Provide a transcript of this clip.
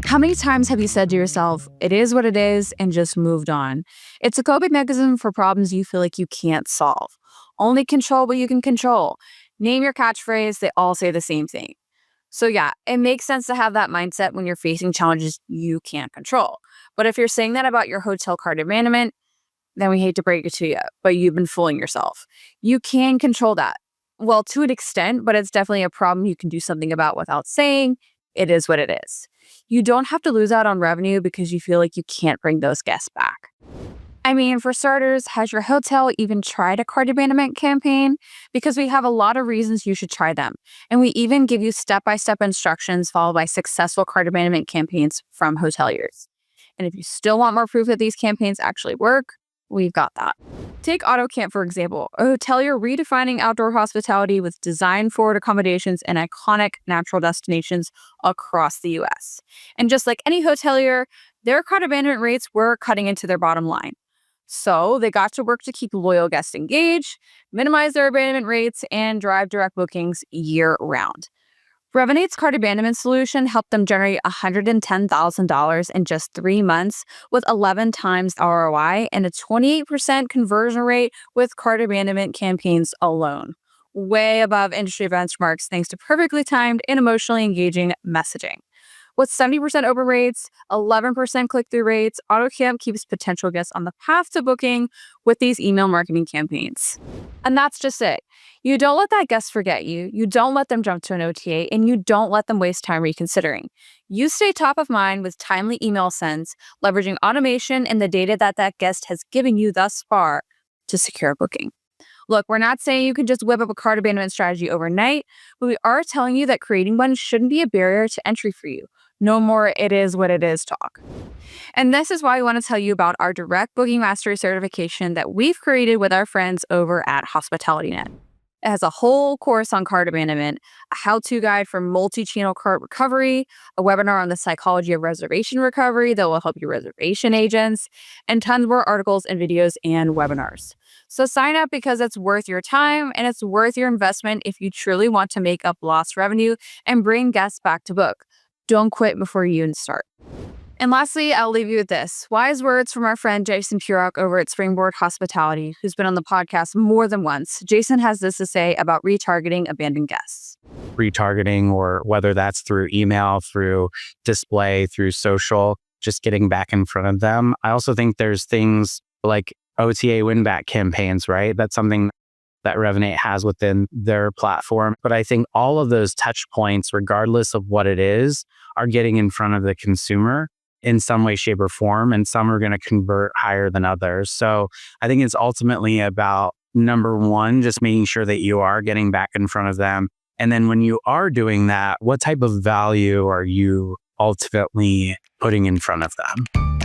How many times have you said to yourself, it is what it is, and just moved on? It's a coping mechanism for problems you feel like you can't solve. Only control what you can control. Name your catchphrase, they all say the same thing. So, yeah, it makes sense to have that mindset when you're facing challenges you can't control. But if you're saying that about your hotel card abandonment, then we hate to break it to you, but you've been fooling yourself. You can control that. Well, to an extent, but it's definitely a problem you can do something about without saying it is what it is. You don't have to lose out on revenue because you feel like you can't bring those guests back. I mean, for starters, has your hotel even tried a cart abandonment campaign? Because we have a lot of reasons you should try them. And we even give you step-by-step instructions followed by successful cart abandonment campaigns from hoteliers. And if you still want more proof that these campaigns actually work, we've got that. Take AutoCamp, for example, a hotelier redefining outdoor hospitality with design-forward accommodations and iconic natural destinations across the U.S. And just like any hotelier, their cart abandonment rates were cutting into their bottom line. So they got to work to keep loyal guests engaged, minimize their abandonment rates, and drive direct bookings year-round. Revinate's cart abandonment solution helped them generate $110,000 in just 3 months with 11 times ROI and a 28% conversion rate with cart abandonment campaigns alone. Way above industry benchmarks thanks to perfectly timed and emotionally engaging messaging. With 70% open rates, 11% click-through rates, AutoCamp keeps potential guests on the path to booking with these email marketing campaigns. And that's just it. You don't let that guest forget you, you don't let them jump to an OTA, and you don't let them waste time reconsidering. You stay top of mind with timely email sends, leveraging automation and the data that guest has given you thus far to secure a booking. Look, we're not saying you can just whip up a cart abandonment strategy overnight, but we are telling you that creating one shouldn't be a barrier to entry for you. No more it is what it is talk. And this is why we want to tell you about our direct booking mastery certification that we've created with our friends over at HospitalityNet. It has a whole course on cart abandonment, a how-to guide for multi-channel cart recovery, a webinar on the psychology of reservation recovery that will help your reservation agents, and tons more articles and videos and webinars. So sign up because it's worth your time and it's worth your investment if you truly want to make up lost revenue and bring guests back to book. Don't quit before you even start. And lastly, I'll leave you with this. Wise words from our friend Jason Pirock over at Springboard Hospitality, who's been on the podcast more than once. Jason has this to say about retargeting abandoned guests. Retargeting, or whether that's through email, through display, through social, just getting back in front of them. I also think there's things like OTA win-back campaigns, right? That's something that Revinate has within their platform. But I think all of those touch points, regardless of what it is, are getting in front of the consumer in some way, shape, or form, and some are going to convert higher than others. So I think it's ultimately about, number one, just making sure that you are getting back in front of them. And then when you are doing that, what type of value are you ultimately putting in front of them?